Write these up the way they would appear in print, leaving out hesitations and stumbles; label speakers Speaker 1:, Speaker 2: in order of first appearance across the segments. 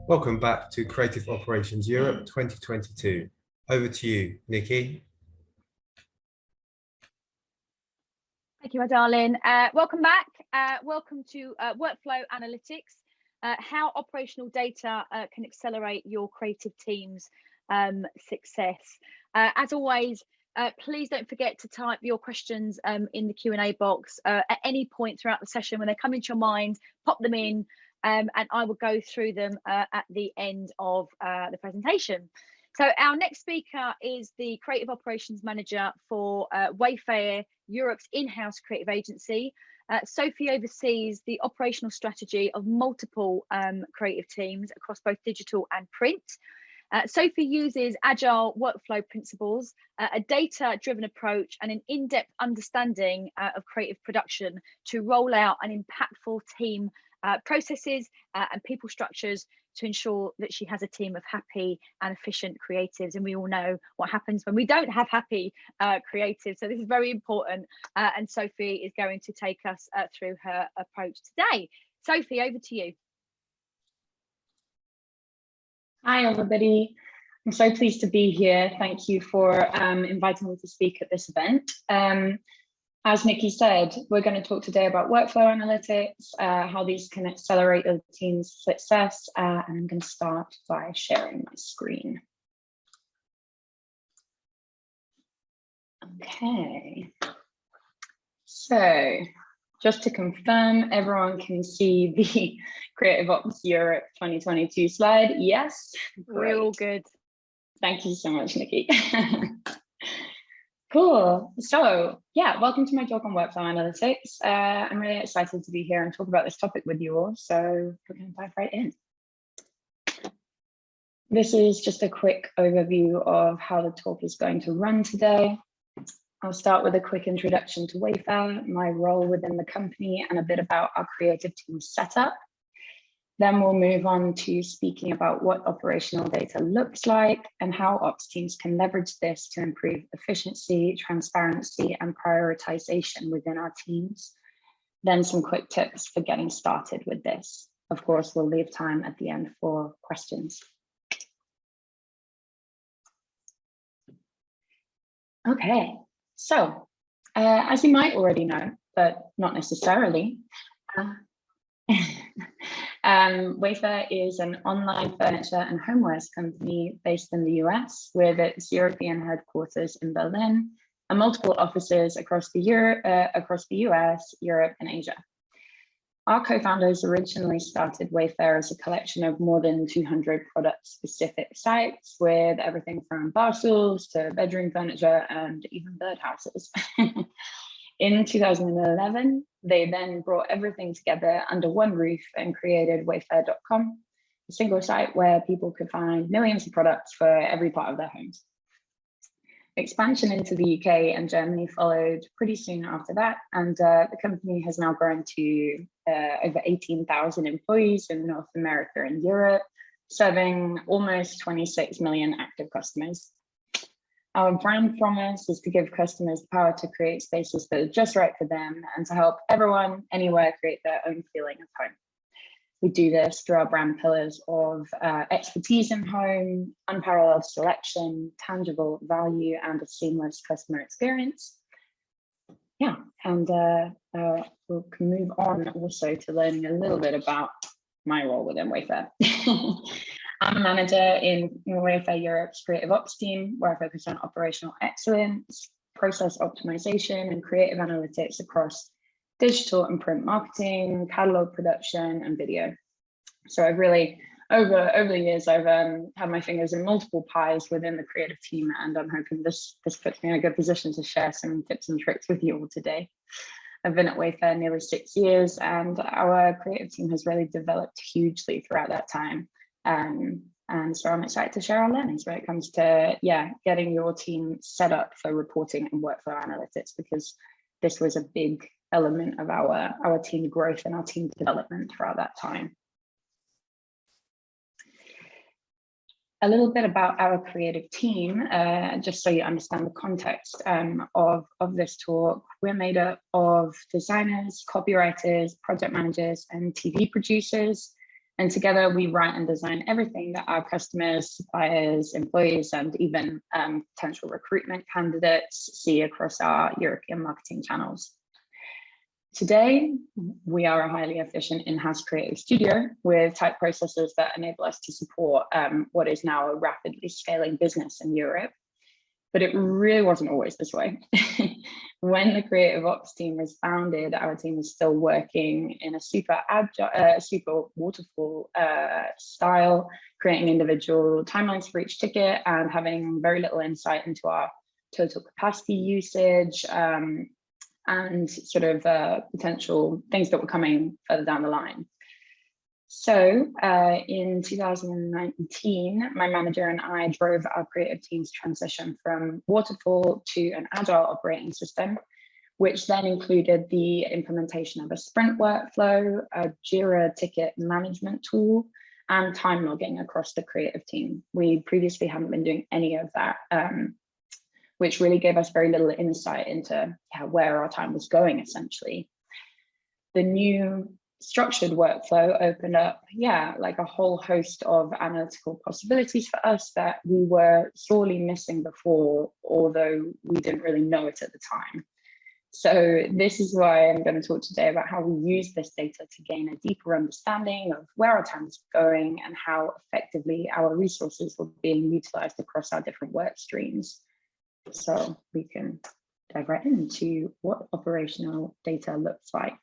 Speaker 1: Welcome back to Creative Operations Europe 2022. Over to you, Nikki.
Speaker 2: Thank you, my darling. Welcome back. Welcome to Workflow Analytics, how operational data can accelerate your creative team's success. As always, please don't forget to type your questions in the Q&A box at any point throughout the session. When they come into your mind, pop them in, and I will go through them at the end of the presentation. So our next speaker is the Creative Operations Manager for Wayfair, Europe's in-house creative agency. Sophie oversees the operational strategy of multiple creative teams across both digital and print. Sophie uses agile workflow principles, a data-driven approach, and an in-depth understanding of creative production to roll out an impactful team processes and people structures to ensure that she has a team of happy and efficient creatives. And we all know what happens when we don't have happy creatives. So this is very important. And Sophie is going to take us through her approach today. Sophie, over to you.
Speaker 3: Hi, everybody. I'm so pleased to be here. Thank you for inviting me to speak at this event. As Nikki said, we're going to talk today about workflow analytics, how these can accelerate your team's success, and I'm going to start by sharing my screen. Okay, so just to confirm, everyone can see the Creative Ops Europe 2022 slide. Yes,
Speaker 2: great. We're all good.
Speaker 3: Thank you so much, Nikki. Cool. So yeah, welcome to my talk on workflow analytics. I'm really excited to be here and talk about this topic with you all. So we're going to dive right in. This is just a quick overview of how the talk is going to run today. I'll start with a quick introduction to Wayfair, my role within the company, and a bit about our creative team setup. Then we'll move on to speaking about what operational data looks like and how ops teams can leverage this to improve efficiency, transparency, and prioritization within our teams. Then some quick tips for getting started with this. Of course, we'll leave time at the end for questions. Okay, so as you might already know, but not necessarily, Wayfair is an online furniture and homewares company based in the US with its European headquarters in Berlin and multiple offices across the US, Europe, and Asia. Our co-founders originally started Wayfair as a collection of more than 200 product-specific sites with everything from bar stools to bedroom furniture and even birdhouses. In 2011, they then brought everything together under one roof and created Wayfair.com, a single site where people could find millions of products for every part of their homes. Expansion into the UK and Germany followed pretty soon after that, and the company has now grown to over 18,000 employees in North America and Europe, serving almost 26 million active customers. Our brand promise is to give customers the power to create spaces that are just right for them and to help everyone, anywhere, create their own feeling of home. We do this through our brand pillars of expertise in home, unparalleled selection, tangible value, and a seamless customer experience. Yeah, and we'll move on also to learning a little bit about my role within Wayfair. I'm a manager in Wayfair Europe's Creative Ops team, where I focus on operational excellence, process optimization, and creative analytics across digital and print marketing, catalog production, and video. So I've really, over the years, I've had my fingers in multiple pies within the creative team, and I'm hoping this puts me in a good position to share some tips and tricks with you all today. I've been at Wayfair nearly 6 years, and our creative team has really developed hugely throughout that time. And so I'm excited to share our learnings when it comes to, getting your team set up for reporting and workflow analytics, because this was a big element of our team growth and our team development throughout that time. A little bit about our creative team, just so you understand the context of this talk. We're made up of designers, copywriters, project managers, and TV producers. And together we write and design everything that our customers, suppliers, employees, and even potential recruitment candidates see across our European marketing channels. Today, we are a highly efficient in-house creative studio with tight processes that enable us to support what is now a rapidly scaling business in Europe. But it really wasn't always this way. When the creative ops team was founded, our team was still working in a super agile, super waterfall style, creating individual timelines for each ticket and having very little insight into our total capacity usage and sort of potential things that were coming further down the line. So in 2019, my manager and I drove our creative team's transition from waterfall to an agile operating system, which then included the implementation of a sprint workflow, a Jira ticket management tool, and time logging across the creative team. We previously hadn't been doing any of that, which really gave us very little insight into where our time was going, essentially. The new structured workflow opened up, like a whole host of analytical possibilities for us that we were sorely missing before, although we didn't really know it at the time. So this is why I'm going to talk today about how we use this data to gain a deeper understanding of where our time is going and how effectively our resources were being utilized across our different work streams. So we can dive right into what operational data looks like.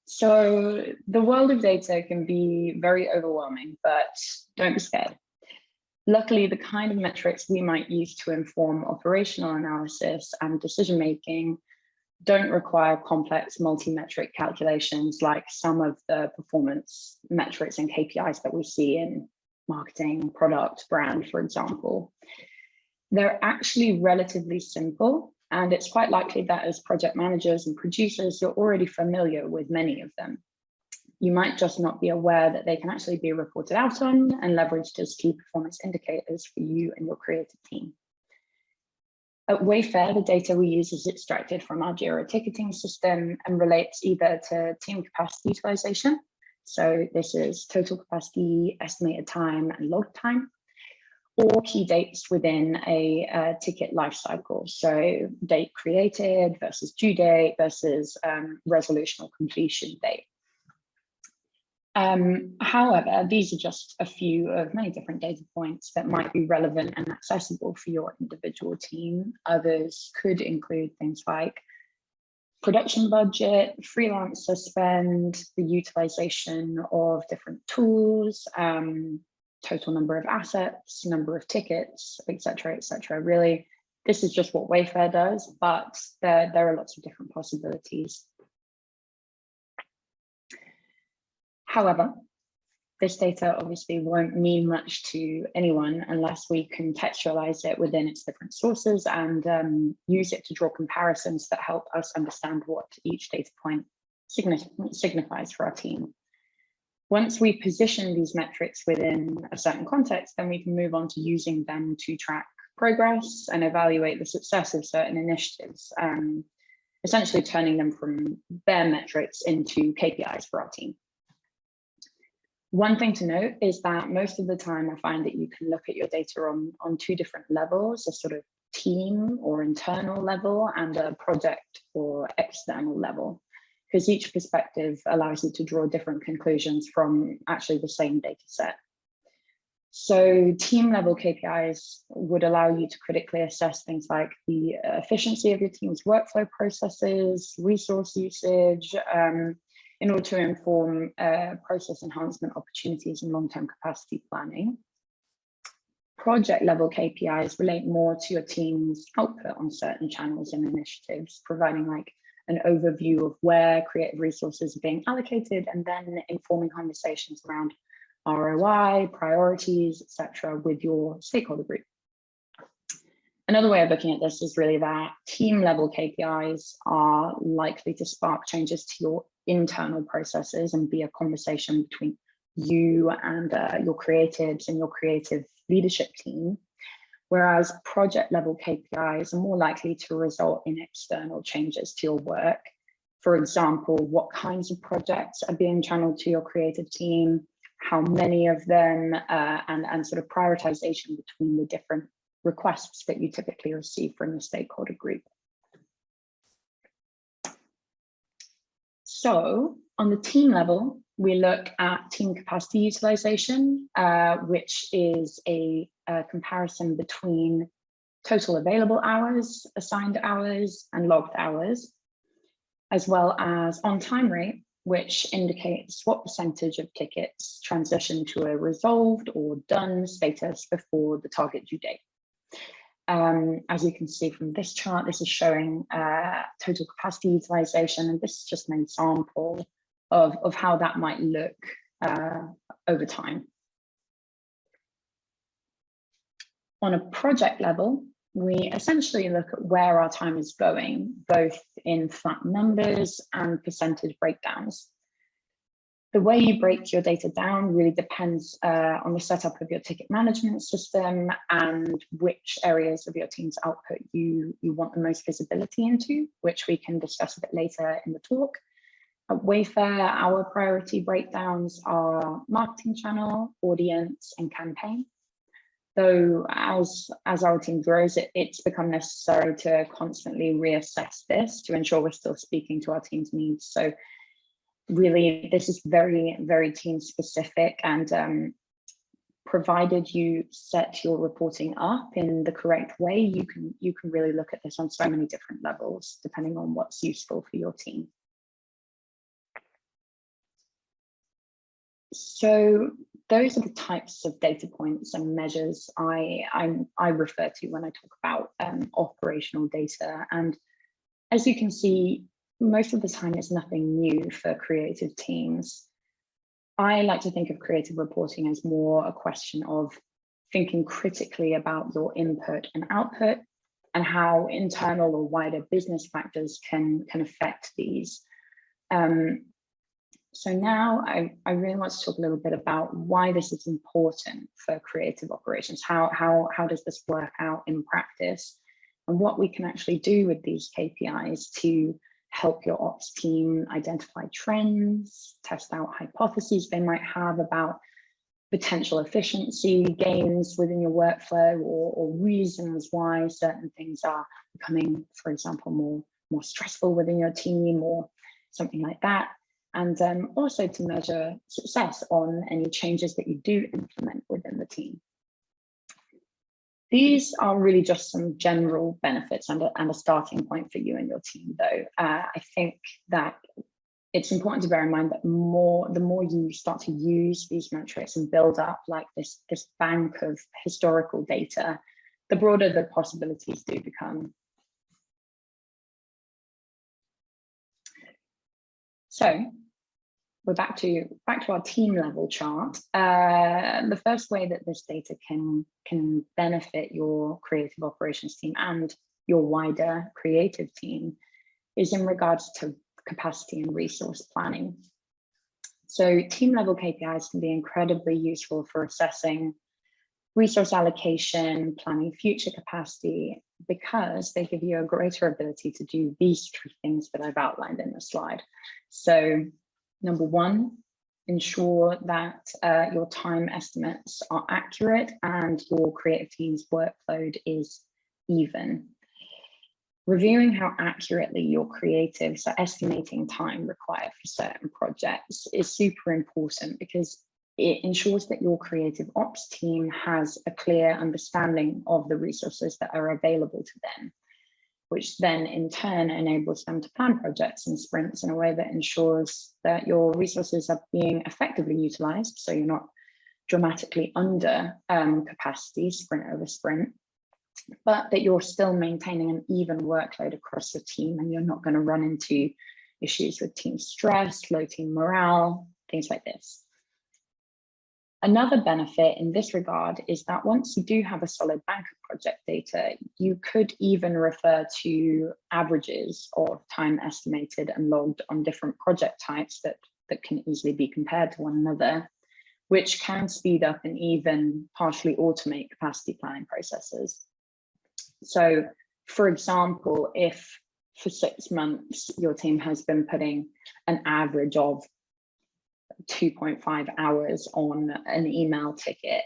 Speaker 3: So the world of data can be very overwhelming, but don't be scared. Luckily, the kind of metrics we might use to inform operational analysis and decision-making don't require complex multi-metric calculations like some of the performance metrics and KPIs that we see in marketing, product, brand, for example. They're actually relatively simple, and it's quite likely that as project managers and producers, you're already familiar with many of them. You might just not be aware that they can actually be reported out on and leveraged as key performance indicators for you and your creative team. At Wayfair, the data we use is extracted from our Jira ticketing system and relates either to team capacity utilization. So this is total capacity, estimated time, and log time, or key dates within a ticket lifecycle. So date created versus due date versus resolution or completion date. However, these are just a few of many different data points that might be relevant and accessible for your individual team. Others could include things like production budget, freelancer spend, the utilization of different tools, total number of assets, number of tickets, etc., etc. Really, this is just what Wayfair does, but there are lots of different possibilities. However, this data obviously won't mean much to anyone unless we contextualize it within its different sources and use it to draw comparisons that help us understand what each data point signifies for our team. Once we position these metrics within a certain context, then we can move on to using them to track progress and evaluate the success of certain initiatives, essentially turning them from bare metrics into KPIs for our team. One thing to note is that most of the time I find that you can look at your data on two different levels, a sort of team or internal level and a project or external level, because each perspective allows you to draw different conclusions from actually the same data set. So team level KPIs would allow you to critically assess things like the efficiency of your team's workflow processes, resource usage, in order to inform process enhancement opportunities and long-term capacity planning. Project level KPIs relate more to your team's output on certain channels and initiatives, providing like an overview of where creative resources are being allocated and then informing conversations around ROI, priorities, etc., with your stakeholder group. Another way of looking at this is really that team level KPIs are likely to spark changes to your internal processes and be a conversation between you and your creatives and your creative leadership team, whereas project level KPIs are more likely to result in external changes to your work. For example, what kinds of projects are being channeled to your creative team, how many of them, and sort of prioritization between the different requests that you typically receive from the stakeholder group. So on the team level, we look at team capacity utilization, which is a comparison between total available hours, assigned hours, and logged hours, as well as on-time rate, which indicates what percentage of tickets transition to a resolved or done status before the target due date. As you can see from this chart, this is showing total capacity utilization, and this is just an example of how that might look over time. On a project level, we essentially look at where our time is going, both in flat numbers and percentage breakdowns. The way you break your data down really depends on the setup of your ticket management system and which areas of your team's output you want the most visibility into, which we can discuss a bit later in the talk. At Wayfair, our priority breakdowns are marketing channel, audience, and campaign. Though as our team grows, it's become necessary to constantly reassess this to ensure we're still speaking to our team's needs. So really, this is very, very team specific, and provided you set your reporting up in the correct way, you can really look at this on so many different levels, depending on what's useful for your team. So those are the types of data points and measures I refer to when I talk about operational data. And as you can see, most of the time it's nothing new for creative teams. I like to think of creative reporting as more a question of thinking critically about your input and output and how internal or wider business factors can affect these. So now I really want to talk a little bit about why this is important for creative operations. How does this work out in practice, and what we can actually do with these KPIs to help your ops team identify trends, test out hypotheses they might have about potential efficiency gains within your workflow, or reasons why certain things are becoming, for example, more stressful within your team or something like that. And also to measure success on any changes that you do implement within the team. These are really just some general benefits and a starting point for you and your team, though. I think that it's important to bear in mind that the more you start to use these metrics and build up like this bank of historical data, the broader the possibilities do become. So we're back to our team level chart. The first way that this data can benefit your creative operations team and your wider creative team is in regards to capacity and resource planning. So team level KPIs can be incredibly useful for assessing resource allocation, planning future capacity, because they give you a greater ability to do these three things that I've outlined in the slide. So number one, ensure that your time estimates are accurate and your creative team's workload is even. Reviewing how accurately your creatives are estimating time required for certain projects is super important, because it ensures that your creative ops team has a clear understanding of the resources that are available to them, which then in turn enables them to plan projects and sprints in a way that ensures that your resources are being effectively utilized, so you're not dramatically under capacity sprint over sprint, but that you're still maintaining an even workload across your team, and you're not going to run into issues with team stress, low team morale, things like this. Another benefit in this regard is that once you do have a solid bank of project data, you could even refer to averages of time estimated and logged on different project types that can easily be compared to one another, which can speed up and even partially automate capacity planning processes. So, for example, if for 6 months, your team has been putting an average of 2.5 hours on an email ticket,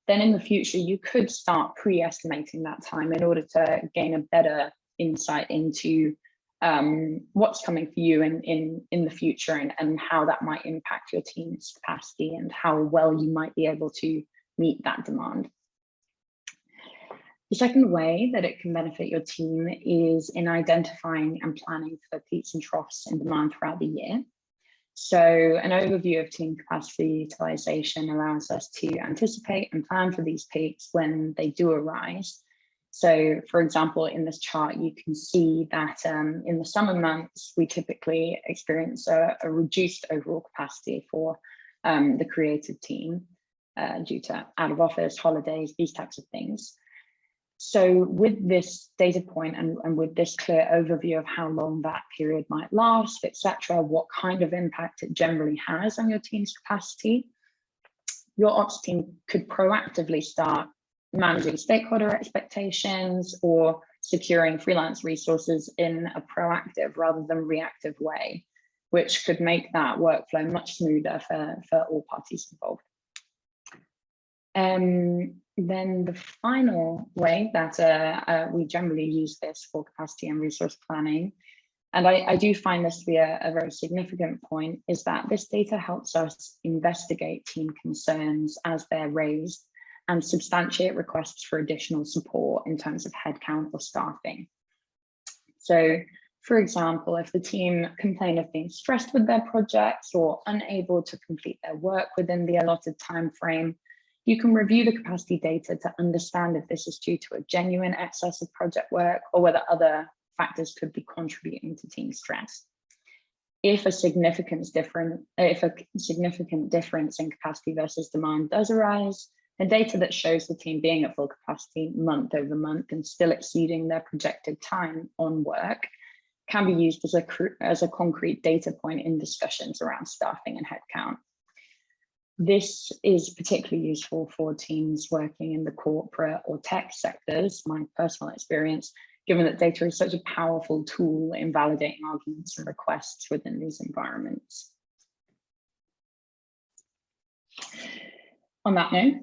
Speaker 3: then in the future, you could start pre-estimating that time in order to gain a better insight into what's coming for you in the future, and how that might impact your team's capacity and how well you might be able to meet that demand. The second way that it can benefit your team is in identifying and planning for peaks and troughs in demand throughout the year. So an overview of team capacity utilization allows us to anticipate and plan for these peaks when they do arise. So for example, in this chart, you can see that in the summer months, we typically experience a reduced overall capacity for the creative team due to out of office, holidays, these types of things. So with this data point and with this clear overview of how long that period might last, etc., what kind of impact it generally has on your team's capacity, your ops team could proactively start managing stakeholder expectations or securing freelance resources in a proactive rather than reactive way, which could make that workflow much smoother for all parties involved. Then the final way that we generally use this for capacity and resource planning, and I do find this to be a very significant point, is that this data helps us investigate team concerns as they're raised and substantiate requests for additional support in terms of headcount or staffing. So, for example, if the team complain of being stressed with their projects or unable to complete their work within the allotted time frame, you can review the capacity data to understand if this is due to a genuine excess of project work or whether other factors could be contributing to team stress. If a significant difference in capacity versus demand does arise, the data that shows the team being at full capacity month over month and still exceeding their projected time on work can be used as a concrete data point in discussions around staffing and headcount. This is particularly useful for teams working in the corporate or tech sectors, my personal experience, given that data is such a powerful tool in validating arguments and requests within these environments. On that note,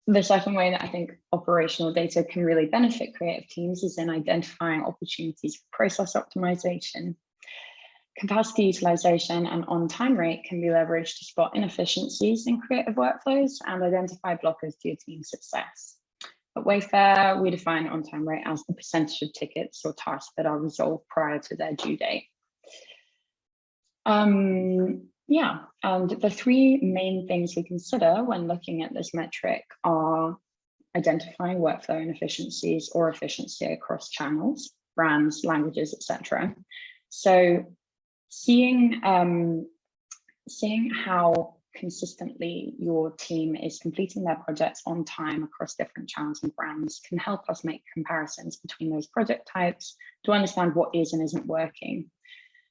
Speaker 3: the second way that I think operational data can really benefit creative teams is in identifying opportunities for process optimization. Capacity utilization and on-time rate can be leveraged to spot inefficiencies in creative workflows and identify blockers to your team's success. At Wayfair, we define on-time rate as the percentage of tickets or tasks that are resolved prior to their due date. Yeah, and the three main things we consider when looking at this metric are identifying workflow inefficiencies or efficiency across channels, brands, languages, etc. So seeing how consistently your team is completing their projects on time across different channels and brands can help us make comparisons between those project types to understand what is and isn't working.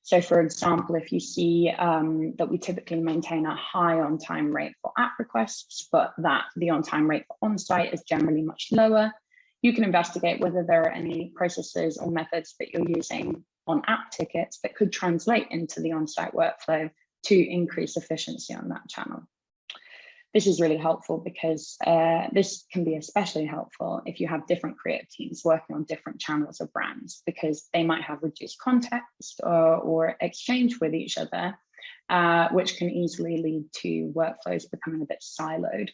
Speaker 3: So for example, if you see that we typically maintain a high on-time rate for app requests, but that the on-time rate for on-site is generally much lower, you can investigate whether there are any processes or methods that you're using on app tickets that could translate into the on-site workflow to increase efficiency on that channel. This is really helpful because this can be especially helpful if you have different creative teams working on different channels or brands, because they might have reduced context or exchange with each other, which can easily lead to workflows becoming a bit siloed.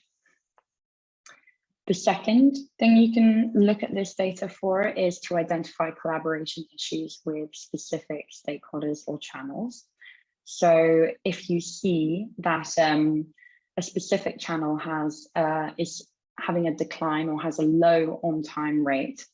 Speaker 3: The second thing you can look at this data for is to identify collaboration issues with specific stakeholders or channels. So if you see that a specific channel is having a decline or has a low on-time rate,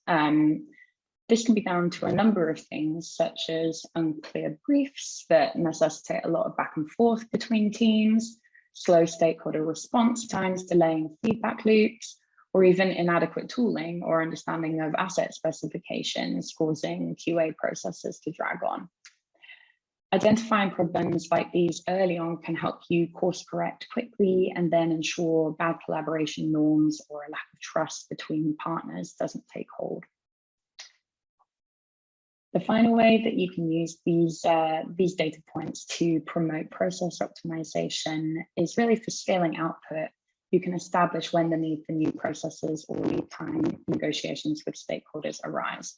Speaker 3: this can be down to a number of things, such as unclear briefs that necessitate a lot of back and forth between teams, slow stakeholder response times, delaying feedback loops, or even inadequate tooling or understanding of asset specifications causing QA processes to drag on. Identifying problems like these early on can help you course correct quickly and then ensure bad collaboration norms or a lack of trust between partners doesn't take hold. The final way that you can use these data points to promote process optimization is really for scaling output. You can establish when the need for new processes or lead time negotiations with stakeholders arise.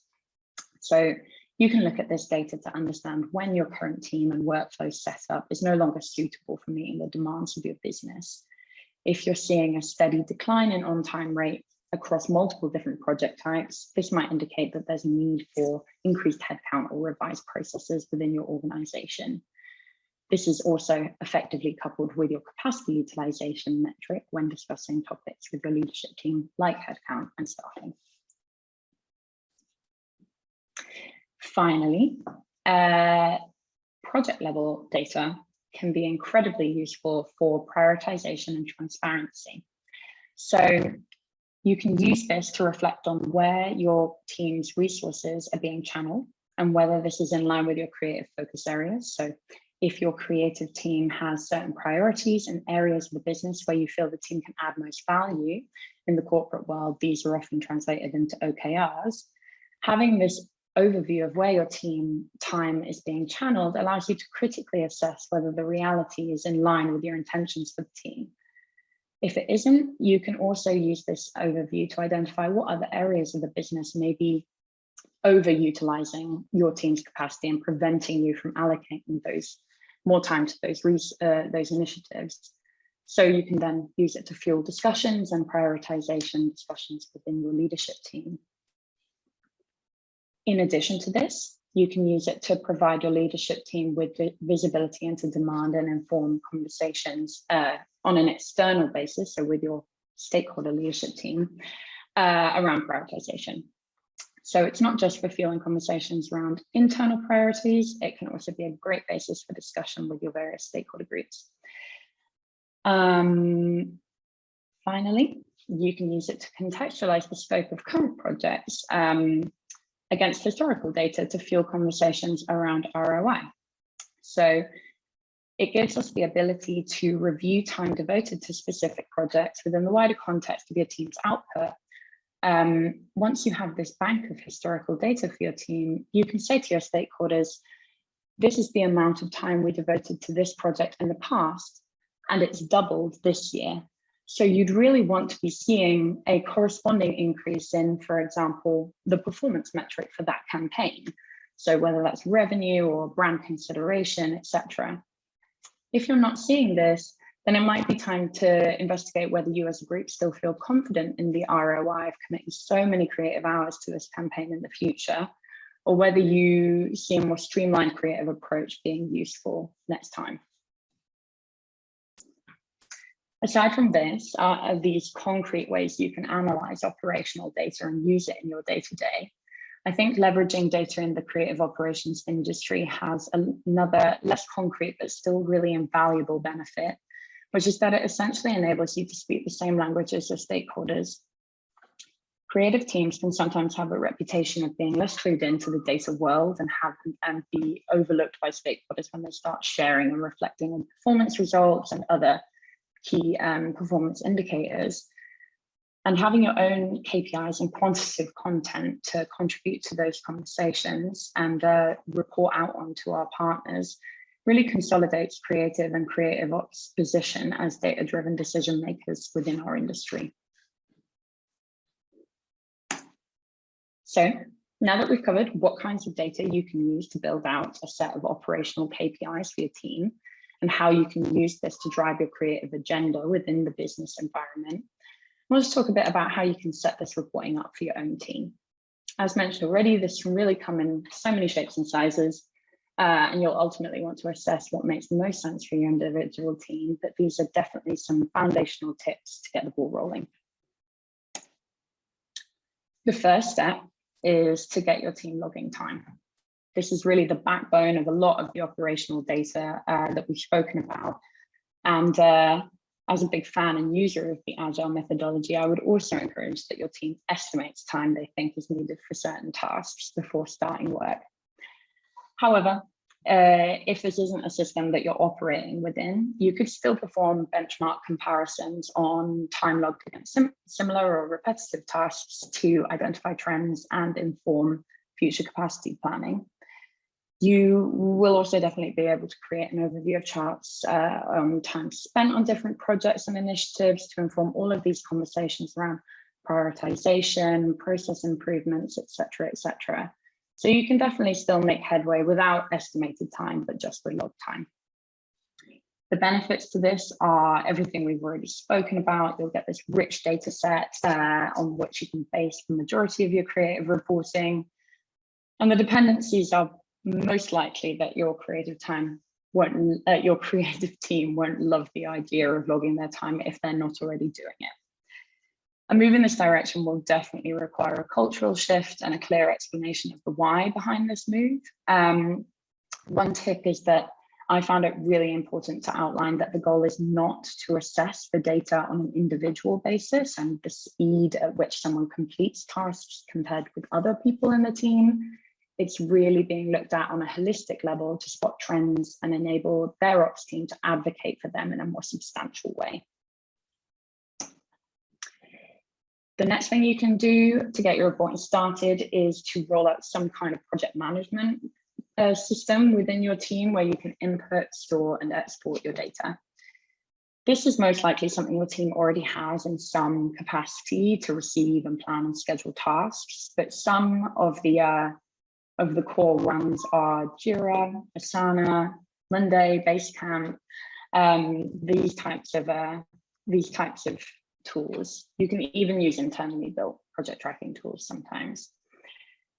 Speaker 3: So you can look at this data to understand when your current team and workflow setup is no longer suitable for meeting the demands of your business. If you're seeing a steady decline in on-time rate across multiple different project types, this might indicate that there's a need for increased headcount or revised processes within your organization. This is also effectively coupled with your capacity utilization metric when discussing topics with your leadership team, like headcount and staffing. Finally, project level data can be incredibly useful for prioritization and transparency. So you can use this to reflect on where your team's resources are being channeled and whether this is in line with your creative focus areas. So if your creative team has certain priorities and areas of the business where you feel the team can add most value, in the corporate world, these are often translated into OKRs. Having this overview of where your team time is being channeled allows you to critically assess whether the reality is in line with your intentions for the team. If it isn't, you can also use this overview to identify what other areas of the business may be overutilizing your team's capacity and preventing you from allocating more time to those initiatives. So you can then use it to fuel discussions and prioritization discussions within your leadership team. In addition to this, you can use it to provide your leadership team with visibility into demand and inform conversations on an external basis, so with your stakeholder leadership team, around prioritization. So it's not just for fueling conversations around internal priorities, it can also be a great basis for discussion with your various stakeholder groups. Finally, you can use it to contextualize the scope of current projects against historical data to fuel conversations around ROI. So it gives us the ability to review time devoted to specific projects within the wider context of your team's output. Once you have this bank of historical data for your team, you can say to your stakeholders, this is the amount of time we devoted to this project in the past, and it's doubled this year. So you'd really want to be seeing a corresponding increase in, for example, the performance metric for that campaign. So whether that's revenue or brand consideration, etc. If you're not seeing this, then it might be time to investigate whether you as a group still feel confident in the ROI of committing so many creative hours to this campaign in the future, or whether you see a more streamlined creative approach being useful next time. Aside from this, are these concrete ways you can analyze operational data and use it in your day-to-day. I think leveraging data in the creative operations industry has another less concrete but still really invaluable benefit, which is that it essentially enables you to speak the same language as your stakeholders. Creative teams can sometimes have a reputation of being less clued into the data world and be overlooked by stakeholders when they start sharing and reflecting on performance results and other key performance indicators. And having your own KPIs and quantitative content to contribute to those conversations and report out onto our partners really consolidates creative and creative ops position as data-driven decision makers within our industry. So now that we've covered what kinds of data you can use to build out a set of operational KPIs for your team and how you can use this to drive your creative agenda within the business environment, we'll just talk a bit about how you can set this reporting up for your own team. As mentioned already, this can really come in so many shapes and sizes, and you'll ultimately want to assess what makes the most sense for your individual team, but these are definitely some foundational tips to get the ball rolling. The first step is to get your team logging time. This is really the backbone of a lot of the operational data that we've spoken about. And as a big fan and user of the Agile methodology, I would also encourage that your team estimates time they think is needed for certain tasks before starting work. However, if this isn't a system that you're operating within, you could still perform benchmark comparisons on time logged against similar or repetitive tasks to identify trends and inform future capacity planning. You will also definitely be able to create an overview of charts on time spent on different projects and initiatives to inform all of these conversations around prioritization, process improvements, etc., etc. So you can definitely still make headway without estimated time, but just with log time. The benefits to this are everything we've already spoken about. You'll get this rich data set on which you can base the majority of your creative reporting. And the dependencies are most likely that your creative team won't love the idea of logging their time if they're not already doing it. A move in this direction will definitely require a cultural shift and a clear explanation of the why behind this move. One tip is that I found it really important to outline that the goal is not to assess the data on an individual basis and the speed at which someone completes tasks compared with other people in the team. It's really being looked at on a holistic level to spot trends and enable their ops team to advocate for them in a more substantial way. The next thing you can do to get your reporting started is to roll out some kind of project management system within your team where you can input, store, and export your data. This is most likely something your team already has in some capacity to receive and plan and schedule tasks, but some of the core ones are Jira, Asana, Monday, Basecamp, these types of tools. You can even use internally built project tracking tools sometimes.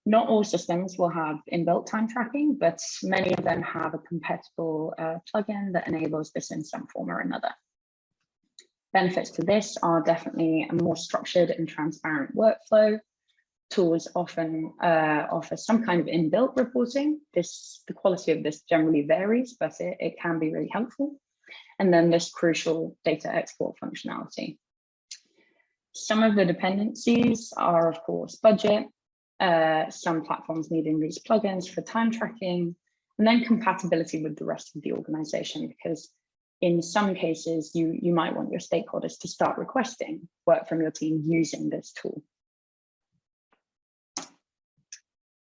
Speaker 3: Not all systems will have inbuilt time tracking, but many of them have a compatible plugin that enables this in some form or another. Benefits to this are definitely a more structured and transparent workflow. Tools often offer some kind of inbuilt reporting. The quality of this generally varies, but it can be really helpful. And then this crucial data export functionality. Some of the dependencies are, of course, budget, some platforms needing these plugins for time tracking, and then compatibility with the rest of the organization, because in some cases, you might want your stakeholders to start requesting work from your team using this tool.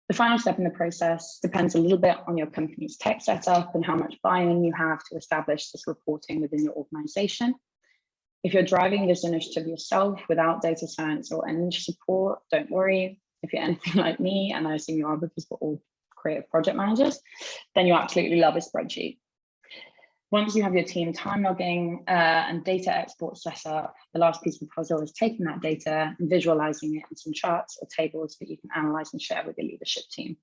Speaker 3: The final step in the process depends a little bit on your company's tech setup and how much buy-in you have to establish this reporting within your organization. If you're driving this initiative yourself without data science or any support, don't worry. If you're anything like me, and I assume you are because we're all creative project managers, then you absolutely love a spreadsheet. Once you have your team time logging and data export set up, the last piece of the puzzle is taking that data and visualizing it in some charts or tables that you can analyze and share with your leadership team.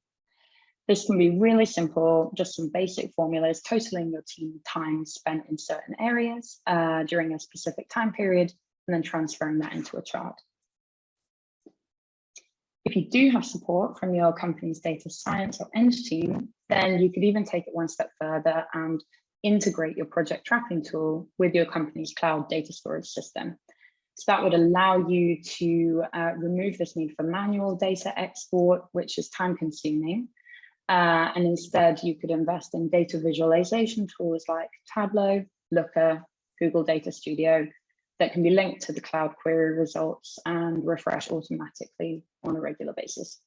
Speaker 3: This can be really simple, just some basic formulas, totaling your team time spent in certain areas during a specific time period, and then transferring that into a chart. If you do have support from your company's data science or eng team, then you could even take it one step further and integrate your project tracking tool with your company's cloud data storage system. So that would allow you to remove this need for manual data export, which is time consuming. And instead you could invest in data visualization tools like Tableau, Looker, Google Data Studio that can be linked to the cloud query results and refresh automatically on a regular basis.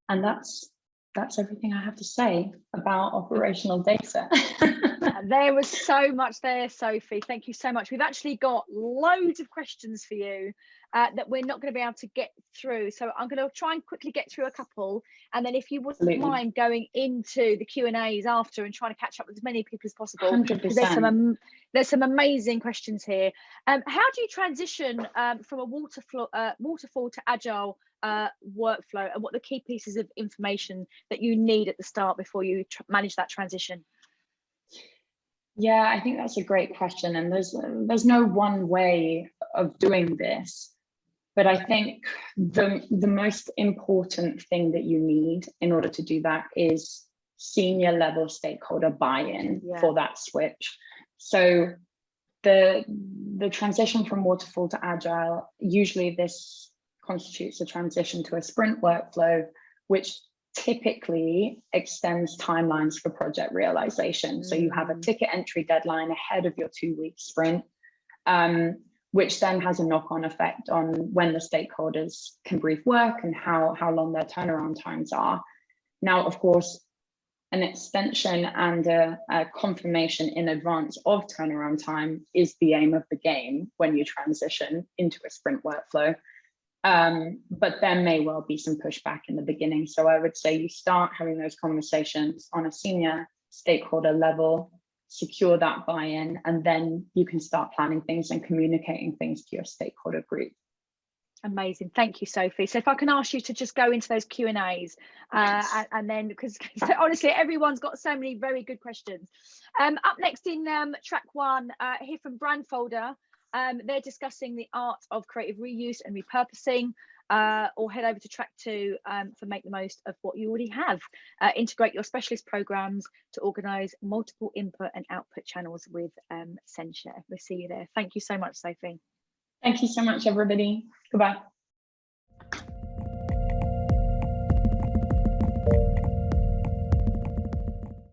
Speaker 3: And that's everything I have to say about operational data.
Speaker 2: There was so much there, Sophie. Thank you so much. We've actually got loads of questions for you that we're not going to be able to get through. So I'm going to try and quickly get through a couple. And then if you wouldn't mind going into the Q&As after and trying to catch up with as many people as possible.
Speaker 3: 100%.
Speaker 2: There's some amazing questions here. How do you transition from a waterfall to agile workflow, and what are the key pieces of information that you need at the start before you manage that transition?
Speaker 3: Yeah, I think that's a great question, and there's no one way of doing this, but I think the most important thing that you need in order to do that is senior level stakeholder buy-in for that switch. So the transition from waterfall to agile, usually this constitutes a transition to a sprint workflow, which typically extends timelines for project realization. So you have a ticket entry deadline ahead of your 2-week sprint, which then has a knock-on effect on when the stakeholders can brief work and how long their turnaround times are. Now, of course, an extension and a confirmation in advance of turnaround time is the aim of the game when you transition into a sprint workflow. But there may well be some pushback in the beginning. So I would say you start having those conversations on a senior stakeholder level, secure that buy-in, and then you can start planning things and communicating things to your stakeholder group.
Speaker 2: Amazing, thank you, Sophie. So if I can ask you to just go into those Q&As, and then, because honestly, everyone's got so many very good questions. Up next in track 1, here from Brandfolder, they're discussing the art of creative reuse and repurposing, or head over to track 2 for make the most of what you already have. Integrate your specialist programs to organise multiple input and output channels with SendShare. We'll see you there. Thank you so much, Sophie.
Speaker 3: Thank you so much, everybody. Goodbye.